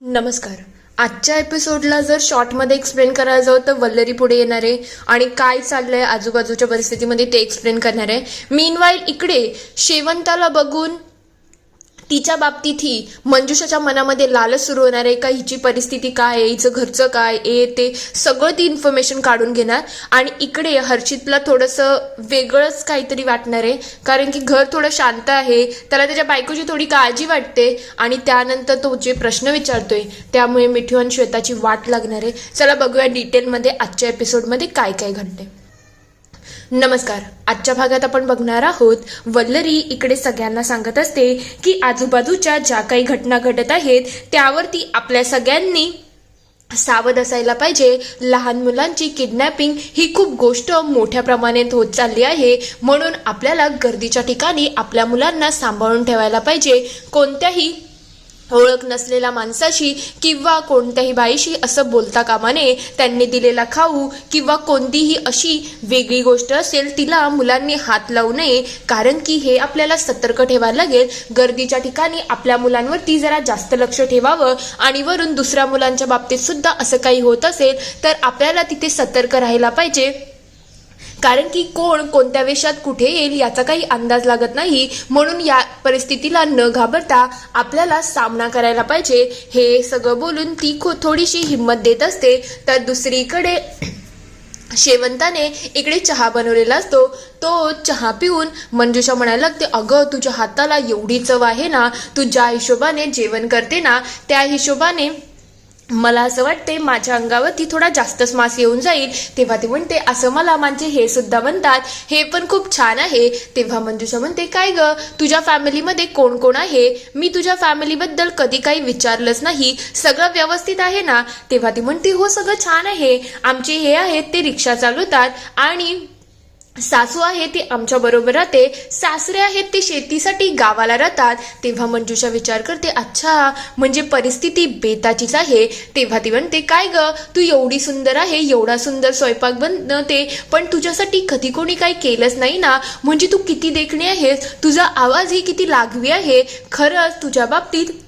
नमस्कार. आजच्या एपिसोडला जर शॉर्टमध्ये एक्सप्लेन करायला जाऊ तर वल्लरी पुढे येणार आहे आणि काय चाललंय आजूबाजूच्या परिस्थितीमध्ये ते एक्सप्लेन करणार आहे. मीनवाईल इकडे शेवंताला बघून तिच्या बाबतीत ही मंजुषाच्या मनामध्ये लालच सुरू होणार आहे का हिची परिस्थिती काय आहे, हिचं घरचं काय ते सगळं ती इन्फॉर्मेशन काढून घेणार. आणि इकडे हर्षितला थोडंसं वेगळंच काहीतरी वाटणार आहे कारण की घर थोडं शांत आहे, त्याला त्याच्या बायकोची थोडी काळजी वाटते आणि त्यानंतर तो जे प्रश्न विचारतोय त्यामुळे मिठू आणि श्वेताची वाट लागणार आहे. चला बघूया डिटेलमध्ये आजच्या एपिसोडमध्ये काय काय घडते. नमस्कार. आजच्या भागात आपण बघणार आहोत वल्लरी इकडे सगळ्यांना सांगत असते की आजूबाजूच्या ज्या काही घटना घडत आहेत त्यावरती आपल्या सगळ्यांनी सावध असायला पाहिजे. लहान मुलांची किडनॅपिंग ही खूप गोष्ट मोठ्या प्रमाणात होत चालली आहे, म्हणून आपल्याला गर्दीच्या ठिकाणी आपल्या मुलांना सांभाळून ठेवायला पाहिजे. कोणत्याही ओळख नसलेल्या माणसाशी किंवा कोणत्याही बाईशी असं बोलता कामा नये. त्यांनी दिलेला खाऊ किंवा कोणतीही अशी वेगळी गोष्ट असेल तिला मुलांनी हात लावू नये, कारण की हे आपल्याला सतर्क ठेवायला लागेल. गर्दीच्या ठिकाणी आपल्या मुलांवरती जरा जास्त लक्ष ठेवावं आणि वरून दुसऱ्या मुलांच्या बाबतीत सुद्धा असं काही होत असेल तर आपल्याला तिथे सतर्क राहायला पाहिजे, कारण की कोण कोणत्या वेशात कुठे येईल याचा काही अंदाज लागत नाही. म्हणून या परिस्थितीला न घाबरता आपल्याला सामना करायला पाहिजे. हे सगळं बोलून ती थोडीशी हिंमत देत असते. तर दुसरीकडे शेवंताने इकडे चहा बनवलेला असतो. तो चहा पिऊन मंजुषा म्हणायला लागते, अगं तुझ्या हाताला एवढी चव आहे ना, तू ज्या हिशोबाने जेवण करते ना त्या हिशोबाने मला असं वाटते माझ्या अंगावरती थोडा जास्तच मास येऊन जाईल. तेव्हा ती म्हणते, असं मला माझे हे सुद्धा म्हणतात, हे पण खूप छान आहे. तेव्हा मंजुषा म्हणते, काय ग तुझ्या फॅमिलीमध्ये कोण कोण आहे? मी तुझ्या फॅमिलीबद्दल कधी काही विचारलंच नाही, सगळं व्यवस्थित आहे ना? तेव्हा ती म्हणते, हो सगळं छान आहे. आमचे हे आहेत ते रिक्षा चालवतात आणि सासू आहे ती आमच्या बरोबर राहते, सासरे आहेत ते शेतीसाठी गावाला राहतात. तेव्हा मंजुषा विचार करते, अच्छा म्हणजे परिस्थिती बेताचीच आहे. तेव्हा ती म्हणते, काय ग तू एवढी सुंदर आहे, एवढा सुंदर स्वयंपाक बनवते, पण तुझ्यासाठी कधी कोणी काही केलंच नाही ना? म्हणजे तू किती देखणी आहेस, तुझा आवाजही किती लागवी आहे. खरंच तुझ्या बाबतीत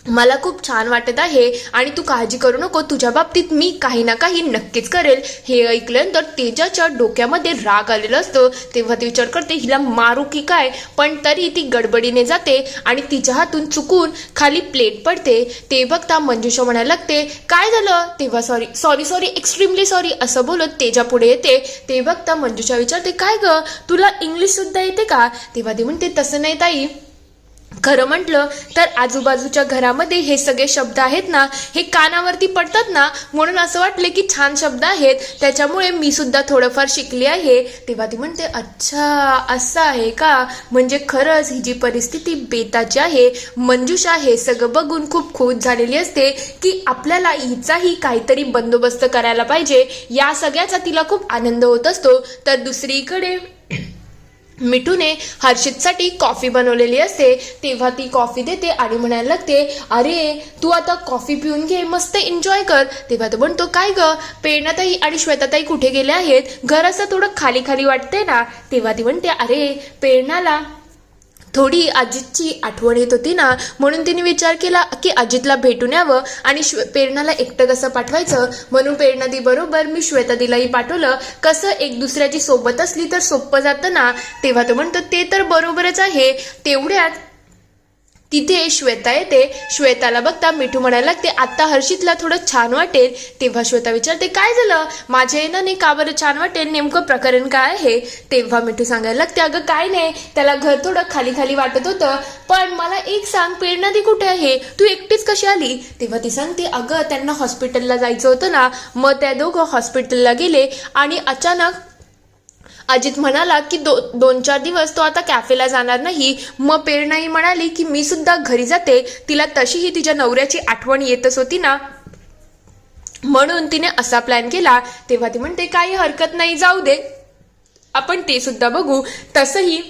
मला खूप छान वाटत आहे आणि तू काळजी करू नको, तुझ्या बाबतीत मी काही ना काही नक्कीच करेल. हे ऐकल्यानंतर तेजाच्या डोक्यामध्ये राग आलेला असतो. तेव्हा ती विचार करते, हिला मारू की काय, पण तरी ती गडबडीने जाते आणि तिच्या हातून चुकून खाली प्लेट पडते. ते बघता मंजुषा म्हणायला लागते, काय झालं? तेव्हा सॉरी एक्स्ट्रीमली सॉरी असं बोलत तेजा पुढे येते. ते बघता मंजुषा विचारते, काय ग तुला इंग्लिश सुद्धा येते का? तेव्हा ती म्हणते, तसं नाही ताई, खरं म्हटलं तर आजूबाजूच्या घरामध्ये हे सगळे शब्द आहेत ना, हे कानावरती पडतात ना, म्हणून असं वाटले की छान शब्द आहेत, त्याच्यामुळे मी सुद्धा थोडंफार शिकली आहे. तेव्हा ती म्हणते, अच्छा असं आहे का? म्हणजे खरंच ही जी परिस्थिती बेताची आहे. मंजुषा हे सगळं बघून खूप खुश झालेली असते की आपल्याला हिचाही काहीतरी बंदोबस्त करायला पाहिजे. या सगळ्याचा तिला खूप आनंद होत असतो. तर दुसरीकडे मिठूने हर्षितसाठी कॉफी बनवलेली असते. तेव्हा ती कॉफी देते आणि म्हणायला लागते, अरे तू आता कॉफी पिऊन घे, मस्त एन्जॉय कर. तेव्हा तो म्हणतो, काय ग प्रेरणाताई आणि श्वेताताई कुठे गेल्या आहेत? घर असं थोडं खाली खाली वाटते ना? तेव्हा ती म्हणते, अरे प्रेरणाला थोडी अजितची आठवण येत होती ना, म्हणून तिने विचार केला की अजितला भेटून यावं आणि प्रेरणाला एकटं कसं पाठवायचं, म्हणून प्रेरणादी बरोबर मी श्वेतादीलाही पाठवलं. कसं एक दुसऱ्याची सोबत असली तर सोपं जातं ना? तेव्हा तो म्हणतो, ते तर बरोबरच आहे. तेवढ्यात तिथे श्वेता येते. श्वेताला बघता मिठू म्हणायला लागते, आता हर्षितला थोडं छान वाटेल. तेव्हा श्वेता विचारते, काय झालं? माझ्या येण्याने का बरं छान वाटेल? नेमकं प्रकरण काय आहे? तेव्हा मिठू सांगायला लागते, अगं काय नाही, त्याला घर थोडं खाली खाली वाटत होतं. पण मला एक सांग, प्रेरणादी कुठे आहे? तू एकटीच कशी आली? तेव्हा ती सांगते, अगं त्यांना हॉस्पिटलला जायचं होतं ना, मग त्या दोघं हॉस्पिटलला गेले आणि अचानक अजित म्हणाला की 2-4 दिवस तो आता कॅफेला जाणार नाही. मग प्रेरणाही म्हणाली की मी सुद्धा घरी जाते, तिला तशीही तिच्या नवऱ्याची आठवण येतच होती ना, म्हणून तिने असा प्लॅन केला. तेव्हा ती म्हणते, काही हरकत नाही, जाऊ दे, आपण ते सुद्धा बघू. तसंही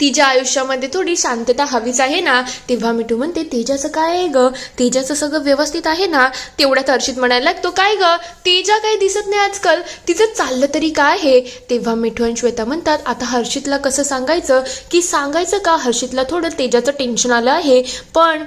तिच्या आयुष्यामध्ये थोडी शांतता हवीच आहे ना? तेव्हा मिठू म्हणते, तेजाचं काय आहे ग? तेजाचं सगळं व्यवस्थित आहे ना? तेवढ्यात हर्षित म्हणायला लागतो, काय ग तेजा काही दिसत नाही आजकाल, तिचं चाललं तरी काय आहे? तेव्हा मिठू आणि श्वेता म्हणतात, आता हर्षितला कसं सांगायचं की सांगायचं का? हर्षितला थोडं तेजाचं टेन्शन आलं आहे, पण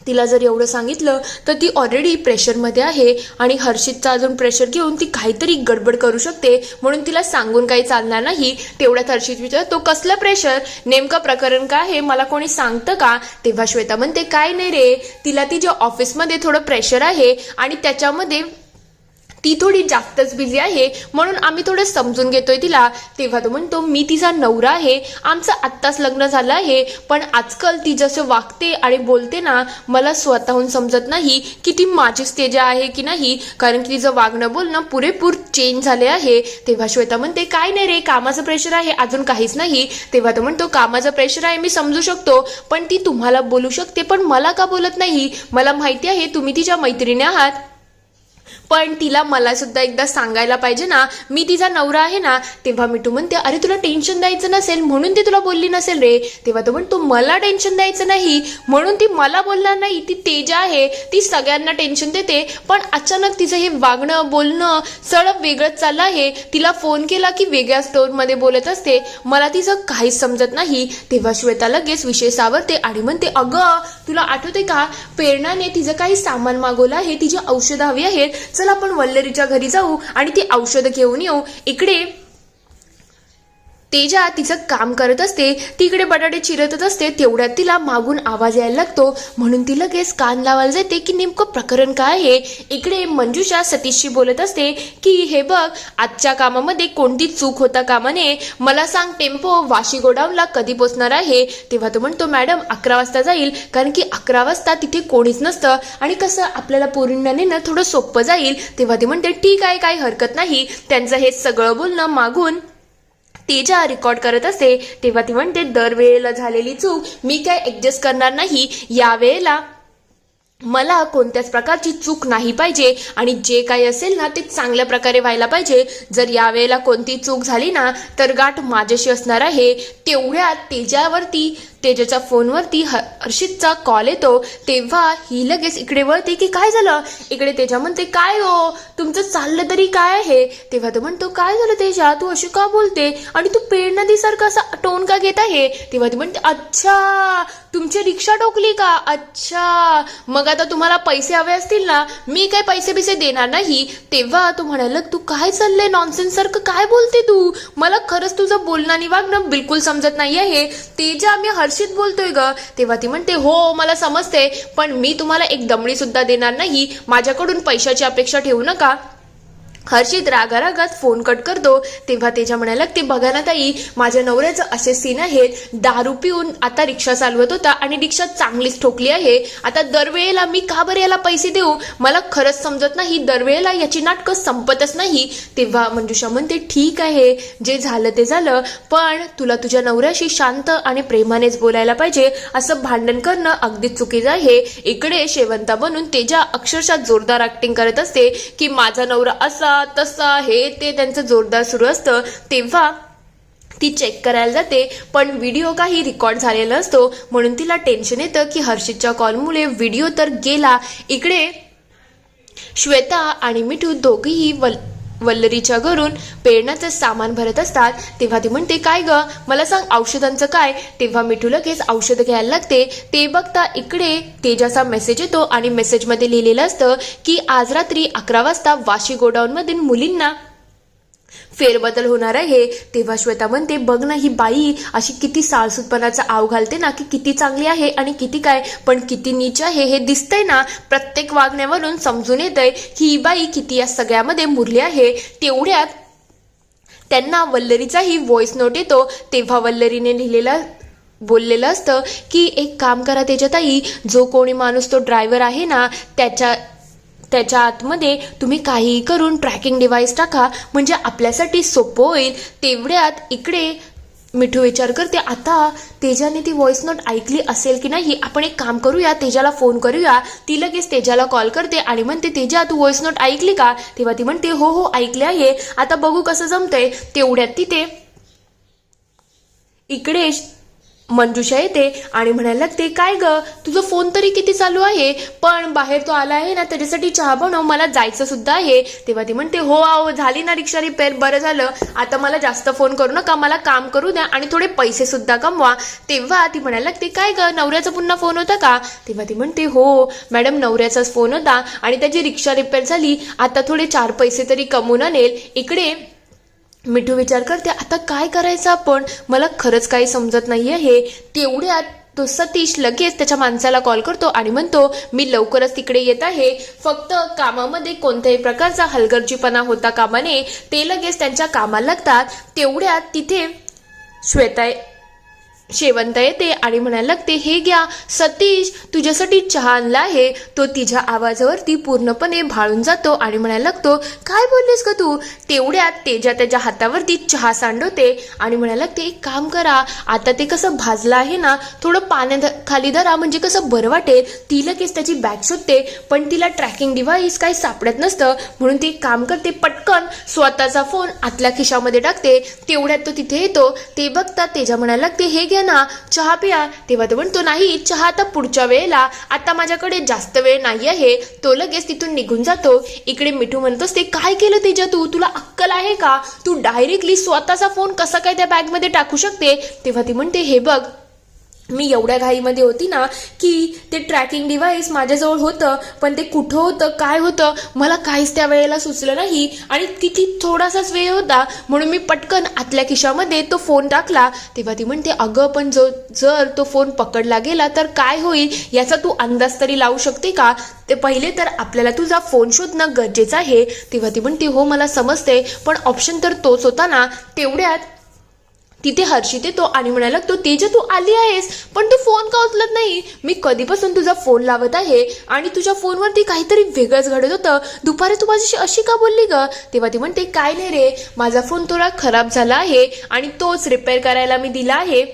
तिला जर एवढं सांगितलं तर ती ऑलरेडी प्रेशरमध्ये आहे आणि हर्षितचा अजून प्रेशर घेऊन ती काहीतरी गडबड करू शकते, म्हणून तिला सांगून काही चालणार नाही. तेवढ्यात हर्षित विचार, तो कसलं प्रेशर, नेमकं प्रकरण काय आहे, मला कोणी सांगतं का? तेव्हा श्वेता म्हणते, काय नाही रे, तिला तिच्या ऑफिसमध्ये थोडं प्रेशर आहे आणि त्याच्यामध्ये ती थोडी जास्तच बिझी आहे, म्हणून आम्ही थोडं समजून घेतोय तिला. तेव्हा तो म्हणतो, मी तिचा नवरा आहे, आमचं आत्ताच लग्न झालं आहे, पण आजकाल ती जसं वागते आणि बोलते ना, मला स्वतःहून समजत नाही की ती माझीच तेजा आहे की नाही, कारण की तिचं वागणं बोलणं पुरेपूर चेंज झाले आहे. तेव्हा श्वेता म्हणते, काय नाही रे, कामाचं प्रेशर आहे, अजून काहीच नाही. तेव्हा तो म्हणतो, कामाचं प्रेशर आहे मी समजू शकतो, पण ती तुम्हाला बोलू शकते, पण मला का बोलत नाही? मला माहिती आहे तुम्ही तिच्या मैत्रिणी आहात, पण तिला मला सुद्धा एकदा सांगायला पाहिजे ना, मी तिचा नवरा आहे ना. तेव्हा मिठू म्हणते, अरे तुला टेन्शन द्यायचं नसेल म्हणून ती तुला बोलली नसेल रे. तेव्हा तो म्हणतो, मला टेन्शन द्यायचं नाही म्हणून ती मला बोलणार नाही, ती तेजा आहे, ती सगळ्यांना टेन्शन देते, पण अचानक तिचं हे वागणं बोलणं सगळं वेगळंच चाललं आहे. तिला फोन केला की वेगळ्या स्टोरमध्ये बोलत असते, मला तिचं काहीच समजत नाही. तेव्हा श्वेता लगेच विषय सावरते आणि म्हणते, अगं तुला आठवते का, प्रेरणाने तिचं काही सामान मागवलं आहे, तिची औषधं हवी आहेत, चल आपण वल्लरीच्या घरी जाऊ आणि ती औषधं घेऊन येऊ. इकडे तेजा तिचं काम करत असते, तिकडे बटाटे चिरतच असते, तेवढ्यात तिला मागून आवाज यायला लागतो, म्हणून ती लगेच कान लावायला जाते की नेमकं प्रकरण काय आहे. इकडे मंजुषा सतीशशी बोलत असते की हे बघ, आजच्या कामामध्ये कोणती चूक होता कामा नये, मला सांग टेम्पो वाशी गोडाऊनला कधी पोचणार आहे. तेव्हा तो म्हणतो, मॅडम 11 वाजता जाईल, कारण की 11 वाजता तिथे कोणीच नसतं आणि कसं आपल्याला पोरींना नेणं थोडं सोपं जाईल. तेव्हा ती म्हणते, ठीक आहे, काही हरकत नाही. त्यांचं हे सगळं बोलणं मागून तेजा रेकॉर्ड करत असते. तेव्हा ती म्हणते, दरवेळेला झालेली चूक मी काय ऍडजस्ट करणार नाही, यावेळेला मला कोणत्याच प्रकारची चूक नाही पाहिजे आणि जे काही असेल ना ते चांगल्या प्रकारे व्हायला पाहिजे. जर यावेळेला कोणती चूक झाली ना तर गाठ माझ्याशी असणार आहे. तेवढ्यात तेजाच्या फोनवरती हर्षितचा कॉल येतो. तेव्हा ही लगेच इकडे वळते की काय झालं. इकडे तेजा म्हणते, काय हो तुमचं चाललं तरी काय आहे. तेव्हा तो म्हणतो, काय झालं तेजा, तू अशी का बोलते आणि तू प्रेरणा सारखा असा टोन का घेत आहे. तेव्हा ती म्हणते, अच्छा तुमची रिक्षा ठोकली का, अच्छा मग आता तुम्हाला पैसे हवे असतील ना, मी काय पैसे बिसे देणार नाही. तेव्हा तो म्हणाला, तू काय चाललंय नॉनसेन्स सारखं काय बोलते तू, मला खरंच तुझं बोलणं आणि वागणं बिलकुल समजत नाही आहे. तेजा मी हर्षित बोलतोय ग. तेव्हा ती म्हणते, हो मला समजते, पण मी तुम्हाला एक दमडी सुद्धा देणार नाही, माझ्याकडून पैशाची अपेक्षा ठेवू नका. हर्षित रागारागात फोन कट करतो. तेव्हा तेजा म्हणायला, ते बघा ना ताई, माझ्या नवऱ्याचं असे सीन आहेत, दारू पिऊन आता रिक्षा चालवत होता आणि रिक्षा चांगलीच ठोकली आहे. आता दरवेळेला मी का बरं याला पैसे देऊ, मला खरंच समजत नाही, दरवेळेला याची नाटकं संपतच नाही. तेव्हा मंजुषा म्हणते, ठीक आहे, जे झालं ते झालं, पण तुला तुझ्या नवऱ्याशी शांत आणि प्रेमानेच बोलायला पाहिजे, असं भांडण करणं अगदीच चुकीचं आहे. इकडे शेवंता बनून तेजा अक्षरशः जोरदार ऍक्टिंग करत असते की माझा नवरा असा तसा हे ते त्यांचं जोरदार सुरू असतं. तेव्हा ती चेक करायला जाते, पण व्हिडिओ काही रेकॉर्ड झालेला असतो, म्हणून तिला टेन्शन येतं की हर्षितच्या कॉलमुळे व्हिडिओ तर गेला. इकडे श्वेता आणि मिठू दोघेही वल्लरीच्या घरून प्रेरणाचं सामान भरत असतात. तेव्हा ती म्हणते, काय ग मला सांग औषधांचं काय. तेव्हा मिठू लगेच औषध घ्यायला लागते. ते बघता इकडे तेजाचा मेसेज येतो आणि मेसेजमध्ये लिहिलेलं असतं की आज रात्री 11 वाजता वाशी गोडाऊनमधील मुलींना फेरबदल होणार आहे. तेव्हा श्वेता म्हणते, बघ ना ही बाई अशी किती साळसूतपणाचा आव घालते ना, की किती चांगली आहे आणि किती काय, पण किती नीच आहे हे दिसतंय ना, प्रत्येक वागण्यावरून समजून येतंय की ही बाई किती या सगळ्यामध्ये मुरली आहे. तेवढ्यात त्यांना वल्लरीचाही व्हॉइस नोट येतो. तेव्हा वल्लरीने बोललेलं असतं की एक काम करा तेजाताई, जो कोणी माणूस तो ड्रायव्हर आहे ना त्याच्या आतमध्ये तुम्ही काहीही करून ट्रॅकिंग डिव्हाइस टाका, म्हणजे आपल्यासाठी सोपं होईल. तेवढ्यात इकडे मिठू विचार करते, आता तेजाने ती व्हॉइस नोट ऐकली असेल की नाही, आपण एक काम करूया, तेजाला फोन करूया. ती लगेच तेजाला कॉल करते आणि म्हणते, तेजा तू व्हॉइस नोट ऐकली का. तेव्हा ती म्हणते, हो हो ऐकले आहे, आता बघू कसं जमतंय. तेवढ्यात तिथे इकडे मंजुषा येते आणि म्हणायला लागते, काय ग तुझं फोन तरी किती चालू आहे, पण बाहेर तो आला आहे ना त्याच्यासाठी चहा बनव, मला जायचं सुद्धा आहे. तेव्हा ती म्हणते, हो आहो झाली ना रिक्षा रिपेअर, बरं झालं, आता मला जास्त फोन करू नका, मला काम करू द्या आणि थोडे पैसे सुद्धा कमवा. तेव्हा ती म्हणायला लागते, काय ग नवऱ्याचा पुन्हा फोन होता का? तेव्हा ती म्हणते, हो मॅडम नवऱ्याचाच फोन होता आणि त्याची रिक्षा रिपेअर झाली, आता थोडे 4 पैसे तरी कमवून आणेल. इकडे मिठू विचार करते, आता काय करायचं आपण, मला खरंच काही समजत नाहीये हे. तेवढ्यात तो सतीश लगेच त्याच्या माणसाला कॉल करतो आणि म्हणतो, मी लवकरच तिकडे येत आहे, फक्त कामामध्ये कोणत्याही प्रकारचा हलगर्जीपणा होता कामा नये. ते लगेच त्यांच्या कामाला लागतात. तेवढ्यात तिथे शेवंत येते आणि म्हणायला लागते, हे घ्या सतीश तुझ्यासाठी चहा आणला आहे. तो तिच्या आवाजावरती पूर्णपणे भाळून जातो आणि म्हणायला लागतो, काय बोललीस का तू? तेवढ्यात तेजा त्याच्या हातावरती चहा सांडवते आणि म्हणायला लागते, एक काम करा, आता ते कसं भाजलं आहे ना, थोडं पाण्यात खाली धरा म्हणजे कसं बरं वाटेल. ती लगेच त्याची बॅग शोधते पण तिला ट्रॅकिंग डिव्हाइस काही सापडत नसतं, म्हणून ती काम करते, पटकन स्वतःचा फोन आतल्या खिशामध्ये टाकते. तेवढ्यात तो तिथे येतो. ते बघता तेजा म्हणायला लागते, हे ना चहा पिया. तेव्हा तो म्हणतो, नाही चहा आता पुढच्या वेळेला, आता माझ्याकडे जास्त वेळ नाही आहे. तो लगेच तिथून निघून जातो. इकडे मिठू म्हणतोस, ते काय केलं तेजा तू, तुला अक्कल आहे का? तू डायरेक्टली स्वतःचा फोन कसा काय त्या बॅग मध्ये टाकू शकते? तेव्हा ती म्हणते, हे बघ मी एवढ्या घाईमध्ये होती ना की ते ट्रॅकिंग डिव्हाइस माझ्याजवळ होतं, पण ते कुठं होतं काय होतं मला काहीच त्या वेळेला सुचलं नाही आणि किती थोडासाच वेळ होता, म्हणून मी पटकन आतल्या खिशामध्ये तो फोन टाकला. तेव्हा ती म्हणते, अगं पण जर तो फोन पकडला गेला तर काय होईल याचा तू अंदाज तरी लावू शकते का? ते पहिले तर आपल्याला तुझा फोन शोधणं गरजेचं आहे. तेव्हा ती म्हणते, हो मला समजते, पण ऑप्शन तर तोच होता ना. तेवढ्यात तिथे हर्षित येतो आणि म्हणायला लागतो, तेजा तू आली आहेस पण तू फोन का उचलत नाही? मी कधीपासून तुझा फोन लावत आहे आणि तुझ्या फोनवरती काहीतरी वेगळंच घडत होतं. दुपारी तू माझ्याशी अशी का बोलली ग? तेव्हा ती म्हणते, काय नाही रे, माझा फोन थोडा खराब झाला आहे आणि तोच रिपेअर करायला मी दिला आहे,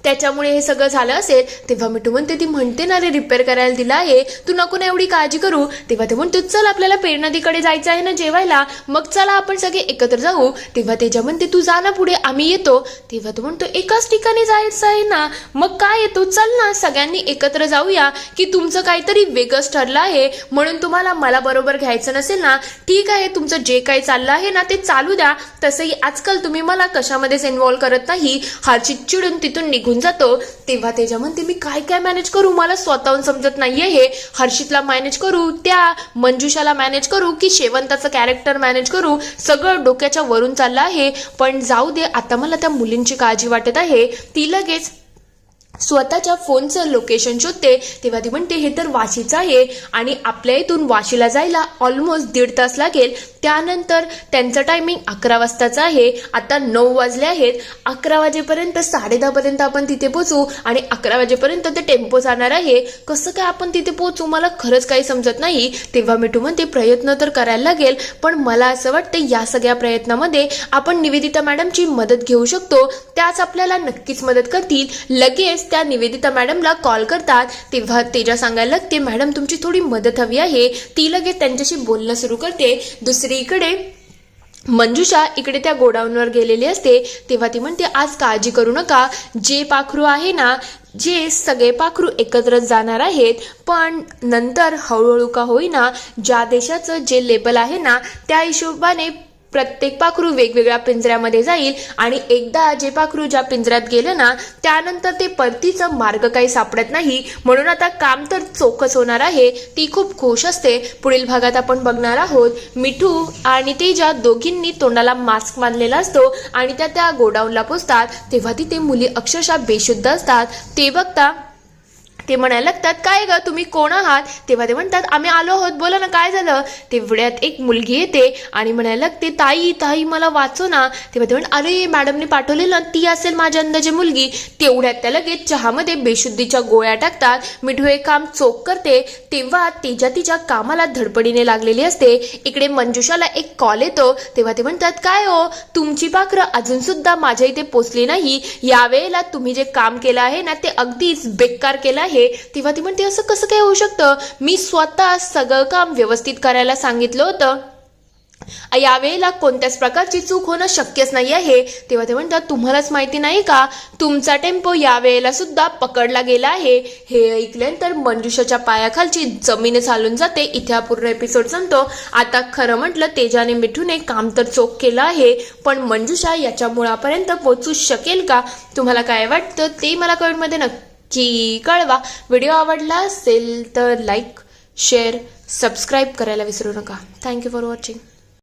त्याच्यामुळे हे सगळं झालं असेल. तेव्हा मिठू म्हणते, ती म्हणते ना रे रिपेअर करायला दिला आहे, तू नको ना एवढी काळजी करू. तेव्हा ते म्हणतो, चल आपल्याला पेर नदीकडे जायचं आहे ना जेवायला, मग चला आपण सगळे एकत्र जाऊ. तेव्हा तेजा म्हणते, तू जा ना पुढे, आम्ही येतो. तेव्हा तो म्हणतो, एकाच ठिकाणी जायचं आहे ना, मग काय येतो, चल ना सगळ्यांनी एकत्र जाऊया. की तुमचं काहीतरी वेगळंच ठरलं आहे म्हणून तुम्हाला मला बरोबर घ्यायचं नसेल ना, ठीक आहे, तुमचं जे काही चाललं आहे ना ते चालू द्या, तसंही आजकाल तुम्ही मला कशामध्येच इन्व्हॉल्व करत नाही. हर्षित चिडून तिथून निघून जातो. तेव्हा तेजा म्हणते, मी काय काय मॅनेज करू, मला स्वतःहून समजत नाहीये हे. हर्षितला मॅनेज करू, त्या मंजुषाला मॅनेज करू की शेवंताचं कॅरेक्टर मॅनेज करू, सगळं डोक्याच्या वरून चाललं आहे. पण जाऊ दे, आता मला त्या मुलींची काळजी वाटत आहे. ती लगेच स्वतःच्या फोनचं लोकेशन शोधते. तेव्हा ती म्हणते, हे तर वाशीचं आहे आणि आपल्या इथून वाशीला जायला ऑलमोस्ट 1.5 तास लागेल. त्यानंतर त्यांचं टायमिंग 11 वाजताचं आहे. आता 9 वाजले आहेत. 11 वाजेपर्यंत 10:30 पर्यंत आपण तिथे पोहोचू आणि 11 वाजेपर्यंत ते टेम्पो जाणार आहे. कसं काय आपण तिथे पोहोचू, मला खरंच काही समजत नाही. तेव्हा मिठू म्हणते, प्रयत्न तर करायला लागेल, पण मला असं वाटतं या सगळ्या प्रयत्नामध्ये आपण निवेदिता मॅडमची मदत घेऊ शकतो, त्याच आपल्याला नक्कीच मदत करतील. लगेच त्या निवेदिता मॅडमला कॉल करतात. तेव्हा तेजा सांगायला लागते, मॅडम तुमची थोडी मदत हवी आहे. ती लगेच त्यांच्याशी बोलणं सुरू करते. दुसरीकडे मंजुषा इकडे त्या गोडाऊनवर गेलेली असते. तेव्हा ती म्हणते, आज काळजी करू नका, जे पाखरू आहे ना, जे सगळे पाखरू एकत्रच जाणार आहेत, पण नंतर हळूहळू का होईना ज्या देशाचं जे लेबल आहे ना त्या हिशोबाने प्रत्येक पाखरू वेगवेगळ्या पिंजऱ्यामध्ये जाईल आणि एकदा जे पाखरू ज्या पिंजऱ्यात गेलं ना त्यानंतर ते परतीचं मार्ग काही सापडत नाही, म्हणून आता काम तर चोखच होणार आहे. ती खूप खुश असते. पुढील भागात आपण बघणार आहोत मिठू आणि तेजा दोघींनी तोंडाला मास्क बांधलेला असतो आणि त्या गोडाऊनला पोचतात. तेव्हा तिथे मुली अक्षरशः बेशुद्ध असतात. ते बघता ते म्हणायला लागतात, काय ग तुम्ही कोण आहात? तेव्हा ते म्हणतात, आम्ही आलो आहोत, बोला ना काय झालं? तेवढ्यात एक मुलगी येते आणि म्हणायला लागते, ताई ताई मला वाचव ना. तेव्हा ते म्हणतात, अरे मॅडमने पाठवलेलं ती असेल माझ्या अंदाजे मुलगी. तेवढ्यात त्या लगेच चहामध्ये बेशुद्धीच्या गोळ्या टाकतात. मिठू हे काम चोख करते. तेव्हा तेजा तिच्या कामाला धडपडीने लागलेली असते. इकडे मंजुषाला एक कॉल येतो. तेव्हा ते म्हणतात, काय हो तुमची पाखरं अजून सुद्धा माझ्या इथे पोचली नाही, यावेळेला तुम्ही जे काम केलं आहे ना ते अगदीच बेकार केलं आहे. तेव्हा ती म्हणते, असं कसं काय होऊ शकतं? मी स्वतः सगळं काम व्यवस्थित करायला सांगितलं होतं यावेळेला कोणत्याच प्रकारची चूक होणं शक्यच नाही आहे. तेव्हा ते म्हणतात, तुम्हालाच माहिती नाही का, तुमचा टेम्पो यावेळेला सुद्धा पकडला गेला आहे. हे ऐकल्यानंतर मंजुषाच्या पायाखालची जमीनच हालून जाते. इथे हा पूर्ण एपिसोड संपतो. आता खरं म्हटलं तेजाने मिठूने काम तर चोख केलं आहे, पण मंजुषा याच्या मुळापर्यंत पोहोचू शकेल का? तुम्हाला काय वाटतं ते मला कमेंटमध्ये नक्की कळवा. व्हिडिओ आवडला असेल तर लाईक, शेअर, सबस्क्राईब करायला विसरू नका. Thank you for watching.